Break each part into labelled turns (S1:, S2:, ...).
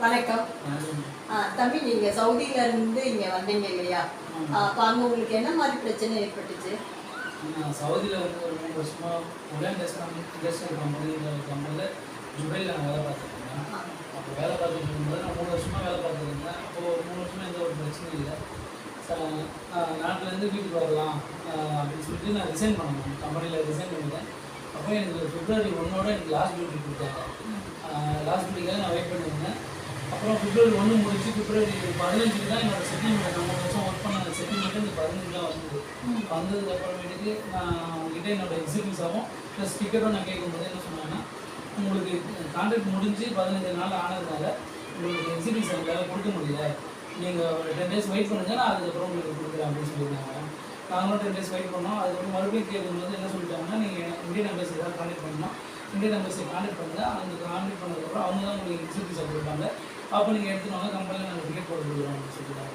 S1: வணக்கம். தம்பி, நீங்க சவுதியில இருந்து இங்க வந்தீங்க இல்லையா? அப்ப அங்க உங்களுக்கு என்ன மாதிரி பிரச்சனை ஏற்பட்டுச்சு?
S2: சவுதியில் வந்து ஒரு 3 வருஷமா ஒரே இண்டஸ்ட்ரியல் கம்பெனியில் துபாயில் நான் வேலை பார்த்துருக்கேன். அப்போ வேலை பார்த்துட்டு இருக்கும்போது நான் 3 வருஷமா வேலை பார்த்துருந்தேன். அப்போது 3 வருஷமா எந்த ஒரு பிரச்சனையும் இல்லை. நாட்டிலேருந்து வீட்டுக்கு வரலாம் அப்படின்னு சொல்லிட்டு நான் ரிசைன் பண்ணேன். கம்பெனியில் ரிசைன் பண்ணிட்டேன். அப்போ எனக்கு பிப்ரவரி 1 எனக்கு லாஸ்ட் டியூட்டி கொடுத்தாங்க. லாஸ்ட் டியூட்டிக்காக நான் வெயிட் பண்ணியிருந்தேன். அப்புறம் பிப்ரவரி 1 முடிச்சு பிப்ரவரி 15 தான் என்னோடய செட்டில்மெண்ட், 3 வருஷம் ஒர்க் பண்ண செட்டில்மெண்ட் இந்த 15 தான் வந்தது. வந்ததுக்கு அப்புறமேட்டுக்கு நான் அவங்ககிட்ட என்னோடய எக்ஸிக்யூட்டிவ்ஸாகவும் ப்ளஸ் டிக்கெட்டும் நான் கேட்கும்போது என்ன சொன்னாங்கன்னா, உங்களுக்கு கான்ட்ராக்ட் முடிஞ்சு 15 நாள் ஆனதுனால உங்களுக்கு எக்ஸிக்யூட்டிவ்ஸ் எங்களால் கொடுக்க முடியல, நீங்கள் ஒரு 10 days வெயிட் பண்ணுங்கள், நான் அதுக்கப்புறம் உங்களுக்கு கொடுக்குறேன் அப்படின்னு சொல்லியிருந்தாங்க. நாங்களும் 10 days வெயிட் பண்ணோம். அதுக்கப்புறம் மறுபடியும் கேட்கும்போது என்ன சொல்லிட்டாங்கன்னா, நீங்கள் இந்தியன் எம்பசி தான் கான்டாக்ட் பண்ணணும், இந்தியன் எம்பசி கான்டாக்ட் பண்ணுங்கள், அந்த கான்டாக்ட் பண்ணதுக்கப்புறம் அவங்க தான் உங்களுக்கு எக்ஸிக்யூட்டிவ்ஸாக கொடுப்பாங்க, அப்போ நீங்கள் எடுத்துனாங்க கம்பெனியில் நாங்கள் டிக்கெட் போட்டு கொடுக்குறோம் அப்படின்னு சொல்லிட்டாங்க.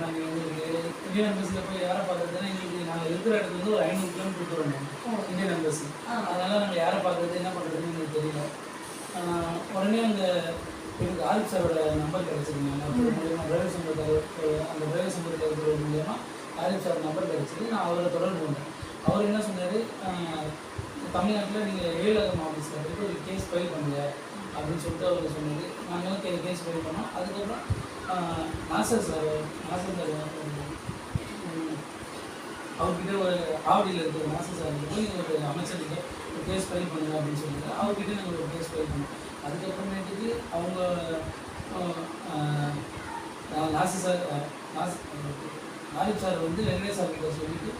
S2: நாங்கள் எங்களுக்கு இந்தியன் எம்பசியில் போய் யாரை பார்க்குறதுன்னா, எங்களுக்கு நாங்கள் இருக்கிற இடத்துல வந்து ஒரு 500 கிலோமீட்டர் தூரம் இந்தியன் எம்பசி. அதனால் நாங்கள் யாரை பார்க்குறது என்ன பண்ணுறதுன்னு எங்களுக்கு தெரியல. உடனே எனக்கு ஆரிஃப் சாரோட நம்பர் கிடச்சிருங்க. டிரைவர் சம்பளத்தில் அந்த டிரைவர் சம்பளத்தில் இருக்கிற மூலியமாக ஆரிஃப் சார் நம்பர் கிடச்சிது. நான் அவரை தொடர்பு பண்ணேன். அவர் என்ன சொன்னார், தமிழ்நாட்டில் நீங்கள் ஏழகம் ஆஃபீஸில் போய்ட்டு ஒரு கேஸ் ஃபைல் பண்ணுங்க அப்படின்னு சொல்லிட்டு அவர் சொன்னார். நாங்களும் கேஸ் ஃபைல் பண்ணோம். அதுக்கப்புறம் நாசர் சார் அவர்கிட்ட ஒரு ஆவடியில் இருக்கிற நாசர் சார் போய் ஒரு அமைச்சர்கிட்ட ஒரு கேஸ் ஃபைல் பண்ணுங்க அப்படின்னு சொல்லிட்டு அவர்கிட்ட நாங்கள் ஒரு கேஸ் ஃபைல் பண்ணோம். அதுக்கப்புறமேட்டுக்கு அவங்க ஆரிஃப் சார் வந்து வெங்கடேஷ் சார் கிட்ட சொல்லிட்டு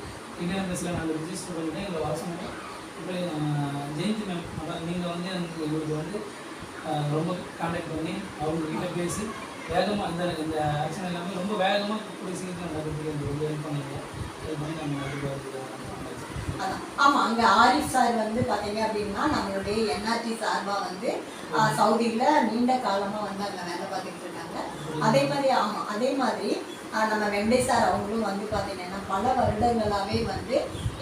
S2: இந்தியன் எம்பசியில் நாங்கள் ரிஜிஸ்டர் பண்ணிட்டு எங்களை வர சொன்னோம். இப்போ ஜெயந்தி மேம் நீங்கள் வந்து எங்களுக்கு வந்து ரொம்ப கான்டாக்ட் பண்ணி அவங்கக்கிட்ட பேசி வேகமாக இந்த ஆக்ஷன் எல்லாமே ரொம்ப வேகமாக கூடிய சீக்கிரம் நடக்கிறதுக்கு எனக்கு ரொம்ப ஹெல்ப் பண்ணியிருக்கோம். ஹெல்ப் பண்ணி நாங்கள் அதுக்கு
S1: ஆமாம், அங்கே ஆரிஃப் சார் வந்து பார்த்தீங்க அப்படின்னா நம்மளுடைய என்ஆர்டி சார்பாக வந்து சவுதியில் நீண்ட காலமாக வந்து அங்கே வேலை பார்த்துட்டு இருக்காங்க. அதே மாதிரி நம்ம வெங்கடேஷ் சார் அவங்களும் வந்து பார்த்தீங்கன்னா பல வருடங்களாகவே வந்து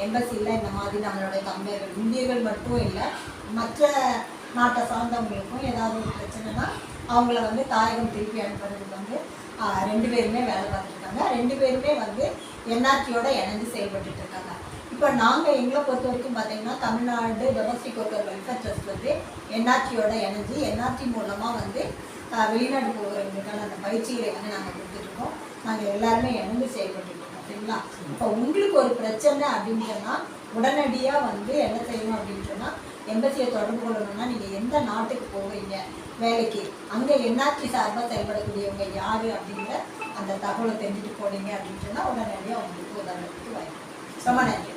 S1: எம்பசியில் இந்த மாதிரி நம்மளுடைய தமிழர்கள், இந்தியர்கள் மட்டும் இல்லை, மற்ற நாட்டை சார்ந்தவங்களுக்கும் ஏதாவது ஒரு பிரச்சனைனா அவங்கள வந்து தாயகம் திருப்பி அனுப்புறதுக்கு வந்து 2 பேருமே வேலை பார்த்துருக்காங்க. 2 பேருமே வந்து என்ஆர்டியோட இணைஞ்சு செயல்பட்டு இருக்காங்க. இப்போ நாங்கள் எங்களை பொறுத்த வரைக்கும் பார்த்தீங்கன்னா Tamil Nadu domestic worker welfare trust வந்து என்ஆர்டியோட இணைஞ்சு என்ஆர்டி மூலமாக வந்து வெளிநாடு போகிறவங்களுக்கான அந்த பயிற்சிகளை வந்து நாங்கள் கொடுத்துட்ருக்கோம். நாங்கள் எல்லாருமே இணைந்து செயல்பட்டுருக்கோம். சரிங்களா? இப்போ உங்களுக்கு ஒரு பிரச்சனை அப்படின்னு சொன்னால் உடனடியாக வந்து என்ன செய்யணும் அப்படின்னு சொன்னால் எம்பசியை தொடர்பு கொள்ளணும்னா நீங்கள் எந்த நாட்டுக்கு போகிறீங்க வேலைக்கு, அங்கே என்ஆர்டி சார்பாக செயல்படக்கூடியவங்க யார் அப்படிங்கிற அந்த தகவலை தெரிஞ்சுட்டு போனீங்க அப்படின்னு சொன்னால் உடனடியாக உங்களுக்கு உதவுறதுக்கு வாய்ப்பு. ரொம்ப நன்றி.